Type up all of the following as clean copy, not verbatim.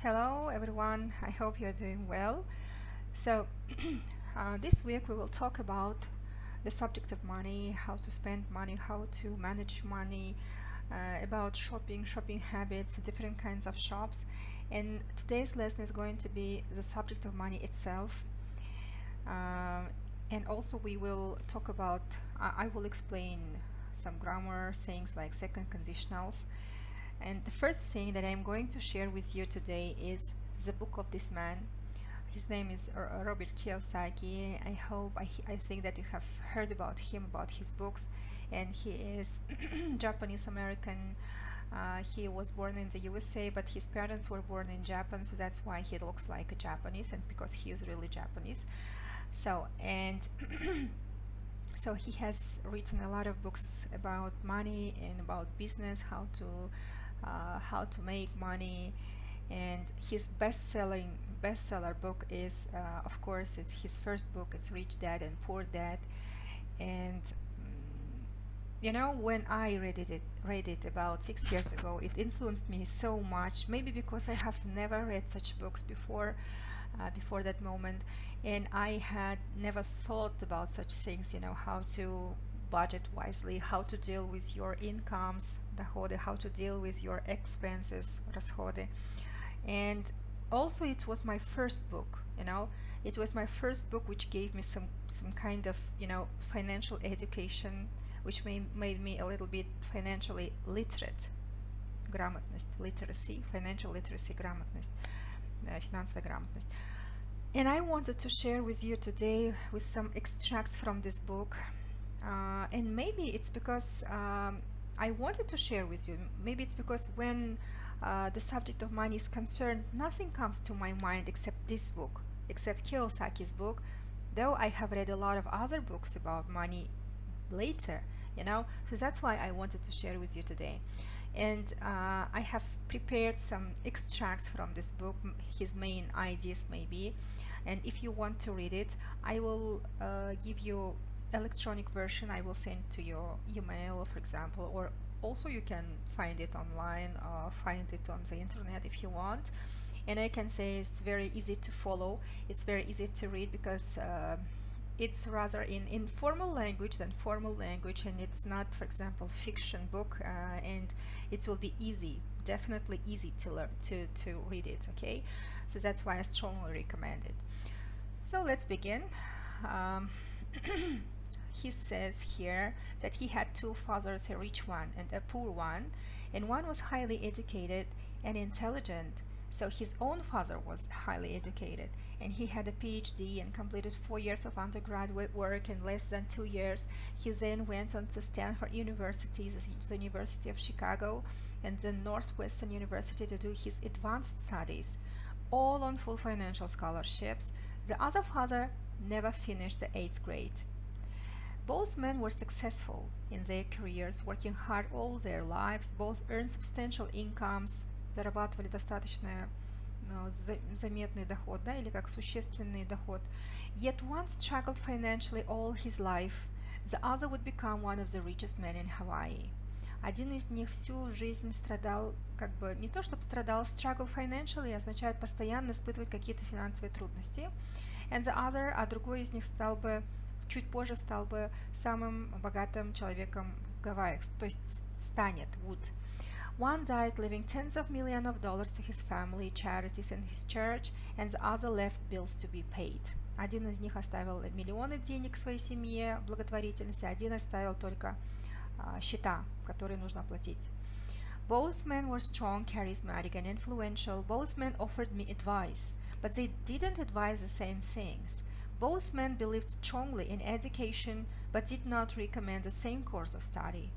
Hello everyone, I hope you're doing well. So, this week we will talk about the subject of money, how to spend money, how to manage money, about shopping habits, different kinds of shops. And today's lesson is going to be the subject of money itself. Uh, and also we will talk about, I will explain some grammar things like second conditionals. And the first thing that I'm going to share with you today is the book of this man. His name is Robert Kiyosaki. I think that you have heard about him, about his books, and he is Japanese American. He was born in the USA, but his parents were born in Japan, so that's why he looks like a Japanese, and because he is really Japanese. So, and so he has written a lot of books about money and about business, how to make money, and his bestseller book is, of course, it's his first book. It's Rich Dad and Poor Dad, and when I read it about 6 years ago, it influenced me so much. Maybe because I have never read such books before that moment, and I had never thought about such things. How to budget wisely, how to deal with your incomes, доходы, how to deal with your expenses, расходы. And also it was my first book. It was my first book which gave me some kind of financial education, which made me a little bit financially literate. Грамотность, literacy, financial literacy, грамотность, финансовая грамотность. And I wanted to share with you today with some extracts from this book. And maybe it's because I wanted to share with you. Maybe it's because when the subject of money is concerned, nothing comes to my mind except this book, except Kiyosaki's book, though I have read a lot of other books about money later, so that's why I wanted to share with you today. And I have prepared some extracts from this book, his main ideas maybe, and if you want to read it, I will give you electronic version. I will send to your email, for example, or also you can find it online or find it on the internet if you want. And I can say it's very easy to follow, it's very easy to read, because it's rather in informal language than formal language, and it's not, for example, fiction book, and it will be easy, definitely easy to learn, to read it. Okay, so that's why I strongly recommend it. So let's begin. He says here that he had two fathers, a rich one and a poor one, and one was highly educated and intelligent. So his own father was highly educated, and he had a PhD and completed 4 years of undergraduate work in less than 2 years. He then went on to Stanford University, the University of Chicago, and the Northwestern University to do his advanced studies, all on full financial scholarships. The other father never finished the 8th grade. Both men were successful in their careers, working hard all their lives. Both earned substantial incomes, зарабатывали достаточно заметный доход, да, или как существенный доход. Yet one struggled financially all his life. The other would become one of the richest men in Hawaii. Один из них всю жизнь страдал, не то чтобы страдал, struggle financially означает постоянно испытывать какие-то финансовые трудности. And the other, а другой из них чуть позже стал бы самым богатым человеком в Гавайях, то есть станет, would. One died leaving tens of millions of dollars to his family, charities and his church, and the other left bills to be paid. Один из них оставил миллионы денег своей семье, благотворительности, один оставил только счета, которые нужно оплатить. Both men were strong, charismatic, and influential. Both men offered me advice, but they didn't advise the same things. Both men believed strongly in education, but did not recommend the same course of study.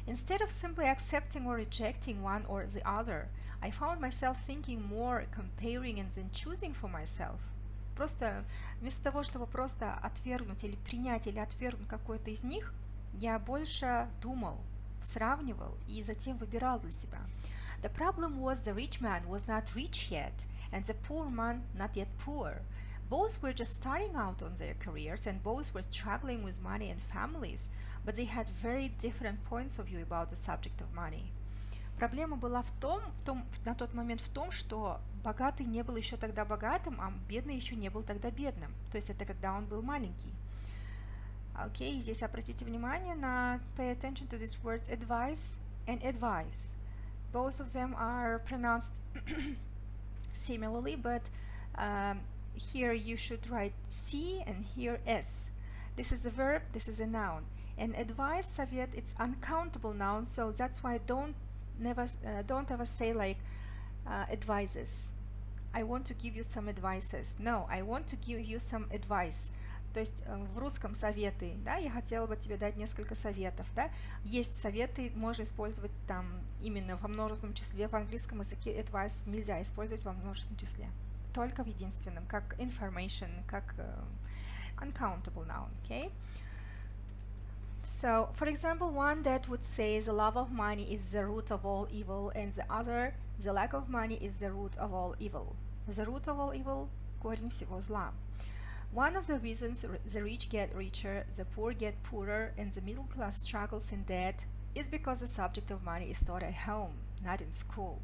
Instead of simply accepting or rejecting one or the other, I found myself thinking more, comparing, and then choosing for myself. Просто вместо того, чтобы просто отвергнуть или принять или отвергнуть какой-то из них, я больше думал, сравнивал и затем выбирал для себя. The problem was the rich man was not rich yet, and the poor man not yet poor. Both were just starting out on their careers, and both were struggling with money and families, but they had very different points of view about the subject of money. Проблема была на тот момент в том, что богатый не был еще тогда богатым, а бедный еще не был тогда бедным. То есть это когда он был маленький. Окей, здесь обратите внимание на pay attention to these words advice and advice. Both of them are pronounced similarly, but here you should write C and here S. This is a verb, this is a noun. And advice, совет, it's uncountable noun, so that's why don't ever say like advices. I want to give you some advices. No, I want to give you some advice. То есть в русском советы, да, я хотела бы тебе дать несколько советов, да. Есть советы, можно использовать там именно во множественном числе. В английском языке advice нельзя использовать во множественном числе. Только в единственном, как information, как uncountable noun, okay? So, for example, one that would say the love of money is the root of all evil, and the other, the lack of money is the root of all evil. The root of all evil, корень всего зла. One of the reasons the rich get richer, the poor get poorer, and the middle class struggles in debt is because the subject of money is taught at home, not in school.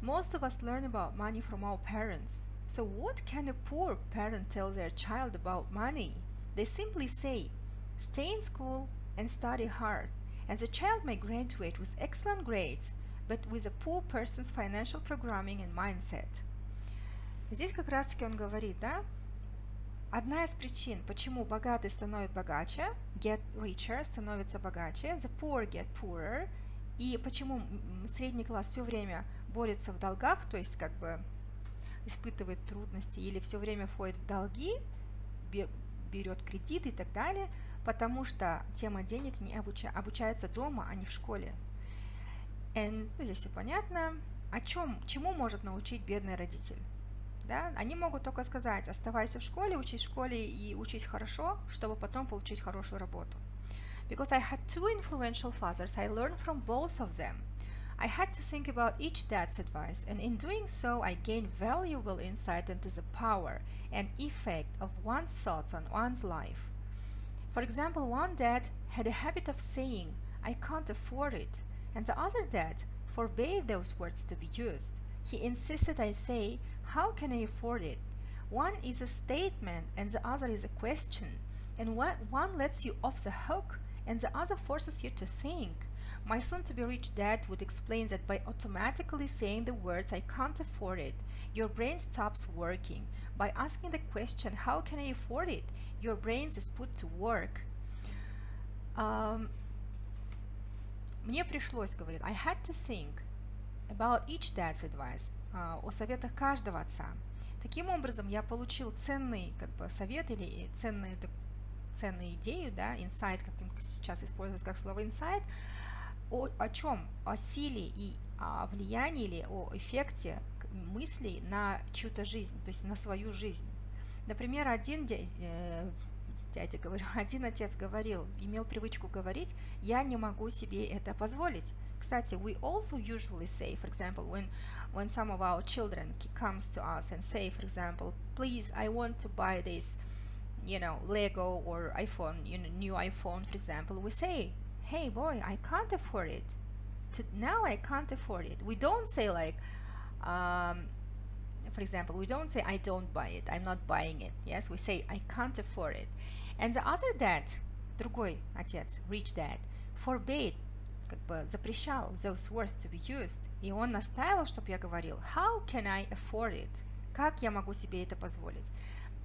Most of us learn about money from our parents. So what can a poor parent tell their child about money? They simply say, stay in school and study hard, and the child may graduate with excellent grades, but with a poor person's financial programming and mindset. Здесь как раз-таки он говорит, да, одна из причин, почему богатый становится богаче, get richer, становится богаче, the poor get poorer, и почему средний класс все время борется в долгах, то есть как бы испытывает трудности или все время входит в долги, берет кредиты и так далее, потому что тема денег не обучается дома, а не в школе. And, здесь все понятно. Чему может научить бедный родитель? Да? Они могут только сказать, оставайся в школе, учись в школе и учись хорошо, чтобы потом получить хорошую работу. Because I had two influential fathers, I learned from both of them. I had to think about each dad's advice, and in doing so, I gained valuable insight into the power and effect of one's thoughts on one's life. For example, one dad had a habit of saying, I can't afford it, and the other dad forbade those words to be used. He insisted I say, how can I afford it? One is a statement and the other is a question, and one lets you off the hook and the other forces you to think. My soon-to-be-rich dad would explain that by automatically saying the words, I can't afford it, your brain stops working. By asking the question, how can I afford it? Your brain is put to work. Мне пришлось, говорит, I had to think about each dad's advice, о советах каждого отца. Таким образом, я получил ценный как бы, совет или ценную идею, да, insight, как сейчас используется как слово insight, о чем? О силе и о влиянии или о эффекте мыслей на чью-то жизнь, то есть на свою жизнь. Например, один отец говорил, имел привычку говорить, я не могу себе это позволить. Кстати, we also usually say, for example, when some of our children comes to us and say, for example, please, I want to buy this, Lego or iPhone, new iPhone, for example, we say, hey boy, I can't afford it. Now I can't afford it. We don't say like, for example, we don't say I don't buy it, I'm not buying it. Yes, we say I can't afford it. And the other dad, другой отец, rich dad, forbade, как бы запрещал those words to be used. И он настаивал, чтобы я говорил, how can I afford it? Как я могу себе это позволить?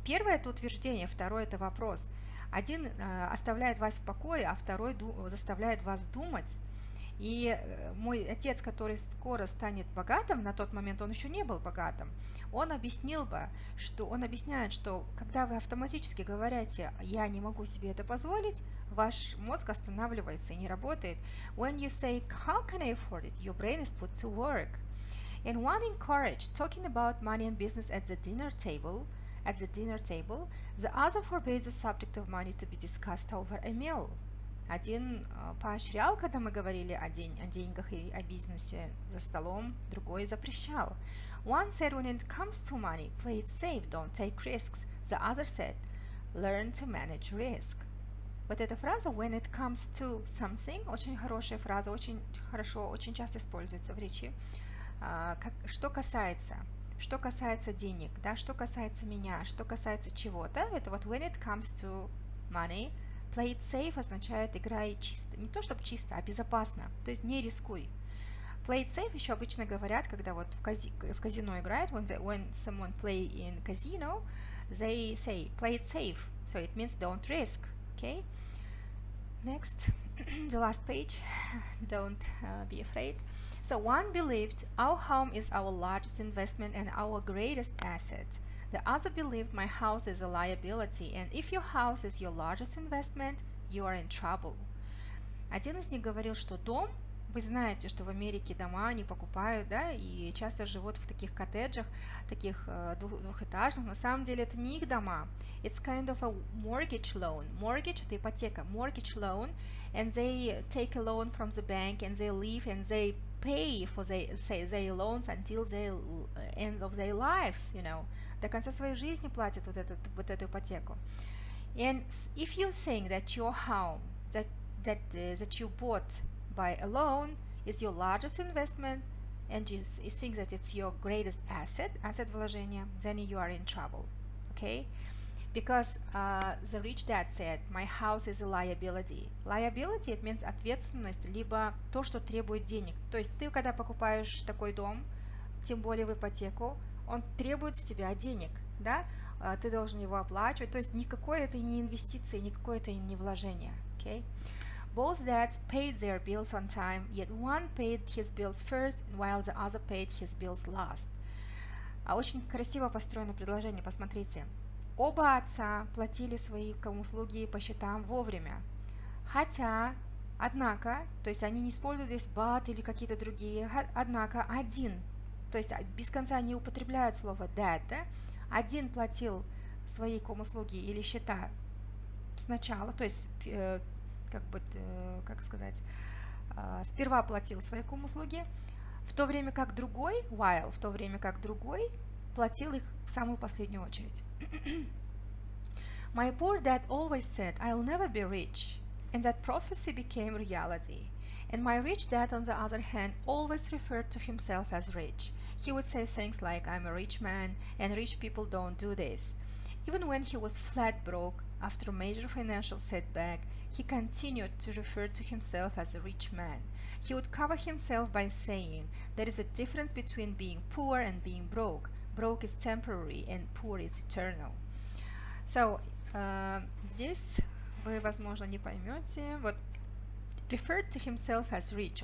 Первое это утверждение, второе это вопрос. Один оставляет вас в покое, а второй заставляет вас думать. И мой отец, который скоро станет богатым, на тот момент он еще не был богатым, он объясняет, что когда вы автоматически говорите «я не могу себе это позволить», ваш мозг останавливается и не работает. When you say «how can I afford it?», your brain is put to work. And one encouraged talking about money and business at the dinner table, the other forbade the subject of money to be discussed over a meal. Один поощрял, когда мы говорили о деньгах и о бизнесе за столом, другой запрещал. One said when it comes to money, play it safe, don't take risks. The other said, learn to manage risk. Вот эта фраза when it comes to something, очень хорошая фраза, очень хорошо, очень часто используется в речи. Что касается денег, да, что касается меня, что касается чего-то, это вот when it comes to money, play it safe означает играй чисто, не то чтобы чисто, а безопасно, то есть не рискуй. Play it safe еще обычно говорят, когда вот в казино играют, when someone play in casino, they say play it safe, so it means don't risk, okay? Next, the last page, don't be afraid. So one believed our home is our largest investment and our greatest asset. The other believed my house is a liability, and if your house is your largest investment, you are in trouble. Один из них говорил, что дом, вы знаете, что в Америке дома они покупают, да, и часто живут в таких коттеджах, таких двухэтажных. На самом деле это не их дома. It's kind of a mortgage loan. Mortgage – это ипотека. Mortgage loan, and they take a loan from the bank, and they live, and they pay for their loans until the end of their lives, you know. До конца своей жизни платят вот эту ипотеку. And if you think that your home, that you bought by a loan is your largest investment, and you think that it's your greatest asset вложения, then you are in trouble, okay? Because the rich dad said, my house is a liability. Liability, it means ответственность, либо то, что требует денег. То есть ты, когда покупаешь такой дом, тем более в ипотеку, он требует с тебя денег, да? Ты должен его оплачивать. То есть никакой это не инвестиции, никакое это не вложение, okay? Both dads paid their bills on time, yet one paid his bills first, while the other paid his bills last. Очень красиво построено предложение, посмотрите. Оба отца платили свои услуги по счетам вовремя. Однако, то есть они не используют здесь but или какие-то другие, однако один, то есть без конца не употребляют слово dad, да? Один платил свои услуги или счета сначала, то есть сперва платил свои услуги, в то время как другой платил их в самую последнюю очередь. My poor dad always said, I'll never be rich, and that prophecy became reality. And my rich dad, on the other hand, always referred to himself as rich. He would say things like, I'm a rich man, and rich people don't do this. Even when he was flat broke, after a major financial setback, he continued to refer to himself as a rich man. He would cover himself by saying, there is a difference between being poor and being broke. Broke is temporary and poor is eternal. So, здесь вы, возможно, не поймете. Вот, referred to himself as rich.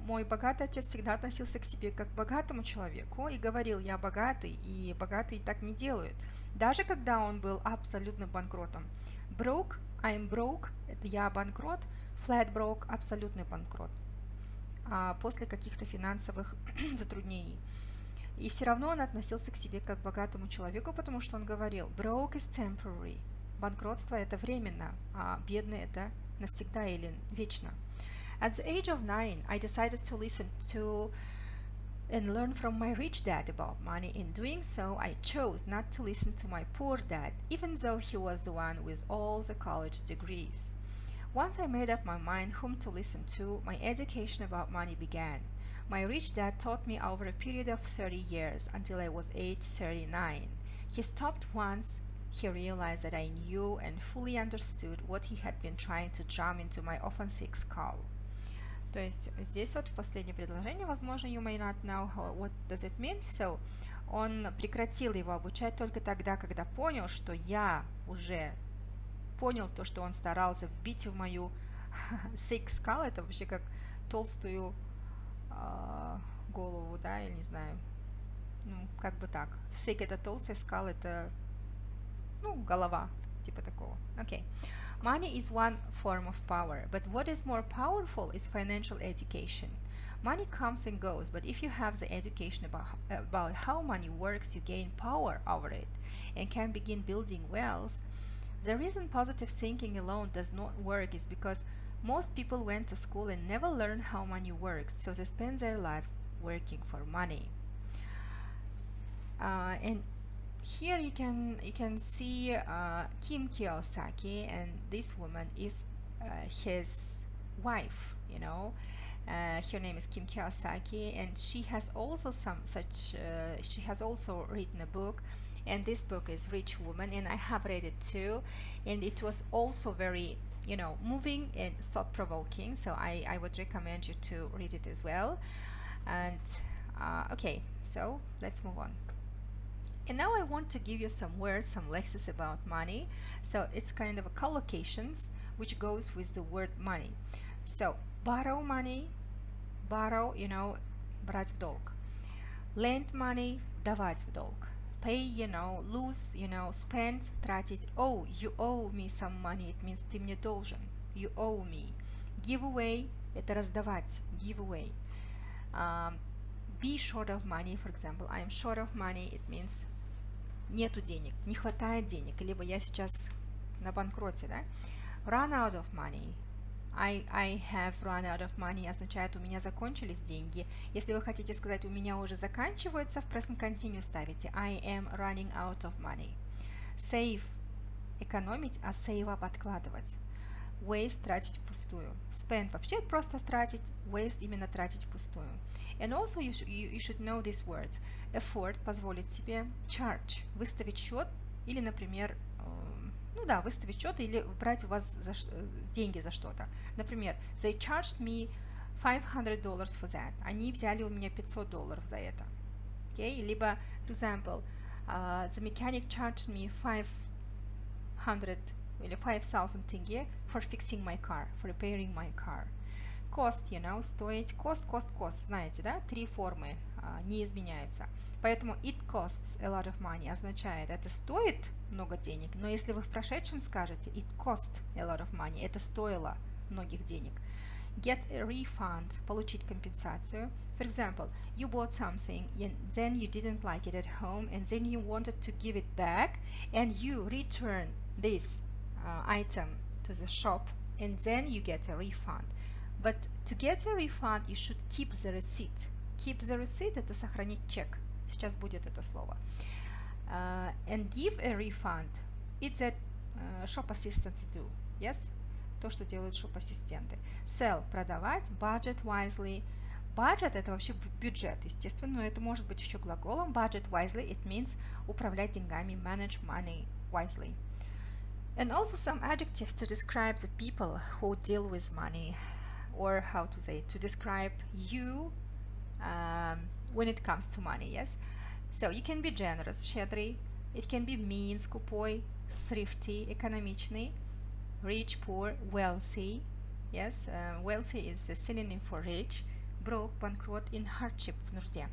Мой богатый отец всегда относился к себе как к богатому человеку и говорил, я богатый, и богатые так не делают. Даже когда он был абсолютным банкротом. Broke, I'm broke, это я банкрот. Flat broke, абсолютный банкрот. После каких-то финансовых затруднений. И все равно он относился к себе как к богатому человеку, потому что он говорил, broke is temporary. Банкротство это временно, а бедный это навсегда или вечно. At the age of 9, I decided to listen to and learn from my rich dad about money. In doing so, I chose not to listen to my poor dad, even though he was the one with all the college degrees. Once I made up my mind whom to listen to, my education about money began. My rich dad taught me over a period of 30 years until I was age 39. He stopped once. He realized that I knew and fully understood what he had been trying to jam into my often thick skull. То есть здесь вот в последнее предложение, возможно, you may not know what does it mean. So, он прекратил его обучать только тогда, когда понял, что я уже понял то, что он старался вбить в мою thick skull, это вообще как толстую голову, да, я не знаю, ну, как бы так. Thick это толстая, skull это, ну, голова, типа такого. Okay. Money is one form of power, but what is more powerful is financial education. Money comes and goes, but if you have the education about how money works, you gain power over it and can begin building wealth. The reason positive thinking alone does not work is because most people went to school and never learned how money works, so they spend their lives working for money. And here you can see Kim Kiyosaki, and this woman is his wife, you know. Her name is Kim Kiyosaki, and she has also she has also written a book, and this book is Rich Woman, and I have read it too, and it was also very, you know, moving and thought-provoking, so I would recommend you to read it as well. And okay, so let's move on. And now I want to give you some words, some lexes about money. So it's kind of a collocations which goes with the word money. So borrow money, borrow, you know, брать в долг. Lend money, давать в долг. Pay, you know, lose, you know, spend, тратить. Oh, you owe me some money, it means ты мне должен. You owe me. Give away, это раздавать, give away. Be short of money, for example, I am short of money, it means нету денег, не хватает денег, либо я сейчас на банкроте, да? Run out of money. I have run out of money означает у меня закончились деньги. Если вы хотите сказать у меня уже заканчивается, в present continuous ставите I am running out of money. Save экономить, а save up откладывать. Waste тратить впустую. Spend вообще просто тратить, waste именно тратить впустую. And also you should know these words. Afford позволить себе, charge выставить счет или, например, ну да, выставить счет или брать у вас деньги за что-то. Например, they charged me $500 for that. Они взяли у меня $500 за это. Okay? Либо, for example, the mechanic charged me 500 или 5,000 тенге for fixing my car, for repairing my car. Cost, you know, стоить. Cost, знаете, да? Три формы не изменяются. Поэтому it costs a lot of money означает, это стоит много денег, но если вы в прошедшем скажете it cost a lot of money, это стоило многих денег. Get a refund, получить компенсацию. For example, you bought something and then you didn't like it at home and then you wanted to give it back and you return this item to the shop and then you get a refund. But to get a refund, you should keep the receipt. Keep the receipt – это сохранить чек. Сейчас будет это слово. And give a refund. It's that shop assistants do. Yes? То, что делают шоп-ассистенты. Sell – продавать. Budget wisely. Budget – это вообще бюджет, естественно, но это может быть еще глаголом. Budget wisely – it means управлять деньгами, manage money wisely. And also some adjectives to describe the people who deal with money, or how to say it, to describe you when it comes to money, yes? So you can be generous, щедрый. It can be mean, скупой, thrifty, экономичный, rich, poor, wealthy, yes? Wealthy is a synonym for rich, broke, банкрот, in hardship, в нужде.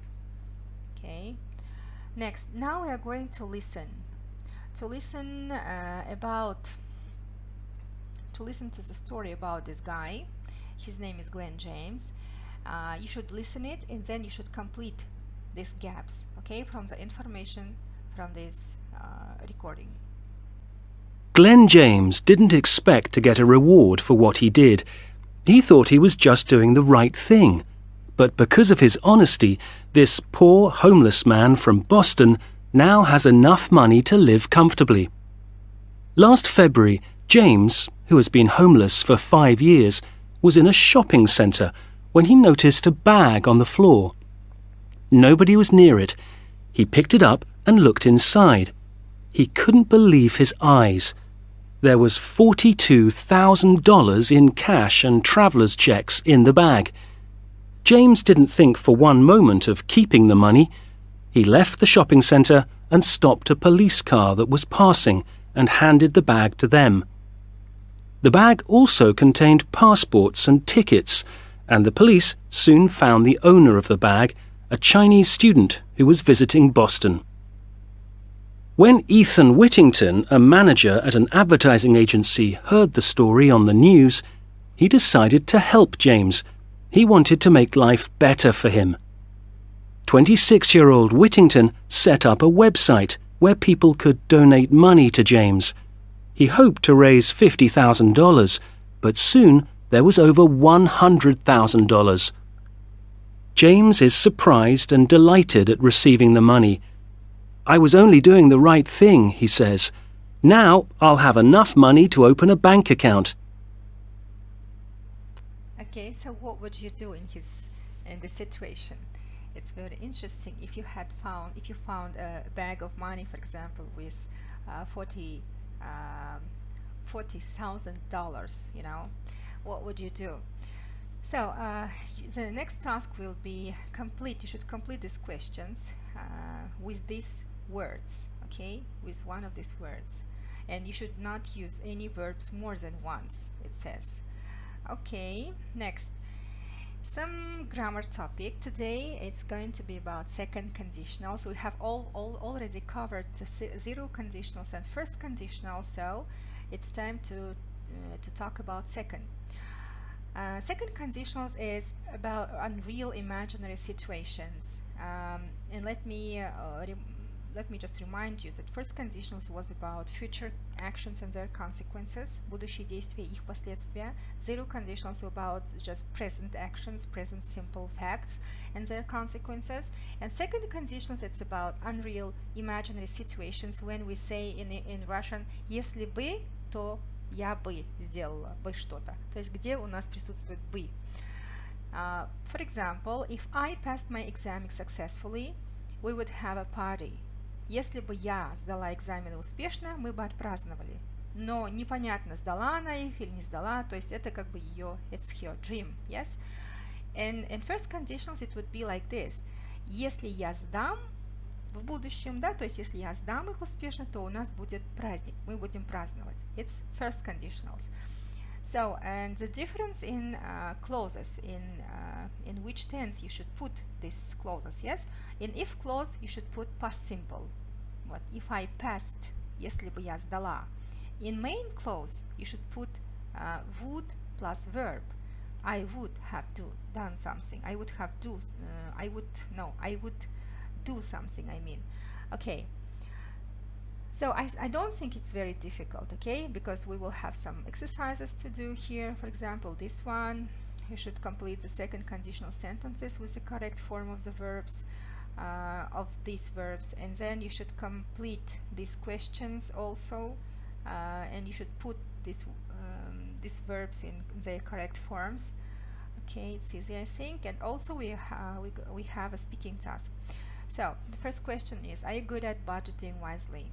Okay. Next, now we are going to listen. To listen to the story about this guy. His name is Glenn James. You should listen it and then you should complete these gaps, okay, from the information from this recording. Glenn James didn't expect to get a reward for what he did. He thought he was just doing the right thing. But because of his honesty, this poor homeless man from Boston now has enough money to live comfortably. Last February, James, who has been homeless for 5 years, was in a shopping centre when he noticed a bag on the floor. Nobody was near it. He picked it up and looked inside. He couldn't believe his eyes. There was $42,000 in cash and traveller's checks in the bag. James didn't think for one moment of keeping the money. He left the shopping centre and stopped a police car that was passing and handed the bag to them. The bag also contained passports and tickets, and the police soon found the owner of the bag, a Chinese student who was visiting Boston. When Ethan Whittington, a manager at an advertising agency, heard the story on the news, he decided to help James. He wanted to make life better for him. 26-year-old Whittington set up a website where people could donate money to James. He hoped to raise $50,000, but soon there was over $100,000. James is surprised and delighted at receiving the money. I was only doing the right thing, he says. Now I'll have enough money to open a bank account. Okay, so what would you do in this situation? It's very interesting. If you found a bag of money, for example, with $40,000, you know, what would you do? So the next task will be you should complete these questions with these words, okay, with one of these words, and you should not use any verbs more than once, it says. Okay, next, some grammar topic. Today it's going to be about second conditionals. We have already covered the zero conditionals and first conditional, so it's time to talk about second. Second conditionals is about unreal imaginary situations, and let me just remind you that first conditionals was about future actions and their consequences, будущие действия, их последствия. Zero conditionals about just present actions, present simple facts and their consequences. And second conditionals, it's about unreal imaginary situations, when we say in Russian «если бы, то я бы сделала бы что-то», то есть где у нас присутствует бы. For example, if I passed my exam successfully, we would have a party. Если бы я сдала экзамены успешно, мы бы отпраздновали. Но непонятно, сдала она их или не сдала, то есть это как бы it's her dream, yes? And in first conditionals it would be like this. Если я сдам в будущем, да, то есть если я сдам их успешно, то у нас будет праздник, мы будем праздновать. It's first conditionals. So, and the difference in clauses, in which tense you should put these clauses, yes? In if clause you should put past simple. What if I passed, если бы я сдала. In main clause you should put would plus verb. I would have done something. I would do something, I mean. Okay. So I don't think it's very difficult, okay, because we will have some exercises to do here. For example, this one, you should complete the second conditional sentences with the correct form of the verbs, of these verbs, and then you should complete these questions also, and you should put these verbs in their correct forms. Okay, it's easy, I think. And also we have a speaking task. So the first question is, are you good at budgeting wisely?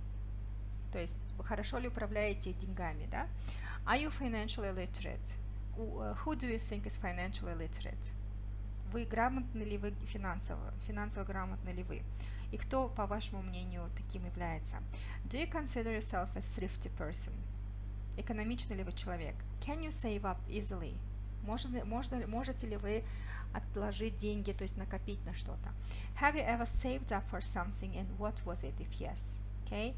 То есть вы хорошо ли управляете деньгами, да? Are you financially literate? Who do you think is financially literate? Вы грамотны ли вы финансово грамотны ли вы? И кто, по вашему мнению, таким является? Do you consider yourself a thrifty person? Экономичный ли вы человек? Can you save up easily? Можете ли вы отложить деньги, то есть накопить на что-то? Have you ever saved up for something, and what was it if yes? Okay?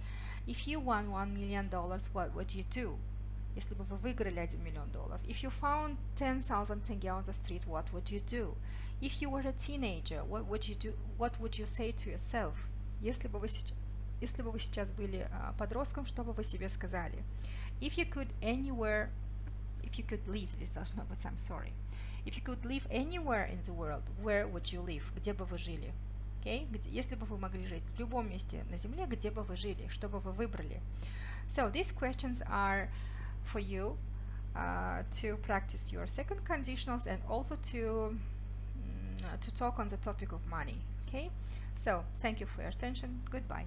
If you won $1 million, what would you do? Если бы вы выиграли $1 миллион. If you found 10,000 тенге on the street, what would you do? If you were a teenager, what would you do? What would you say to yourself? Если бы вы сейчас были подростком, что бы вы себе сказали? If you could live, здесь должно быть, I'm sorry. If you could live anywhere in the world, where would you live? Где бы вы жили? Okay? Если бы вы могли жить в любом месте на Земле, где бы вы жили? Что бы вы выбрали? So these questions are for you to practice your second conditionals and also to talk on the topic of money. Okay? So thank you for your attention. Goodbye.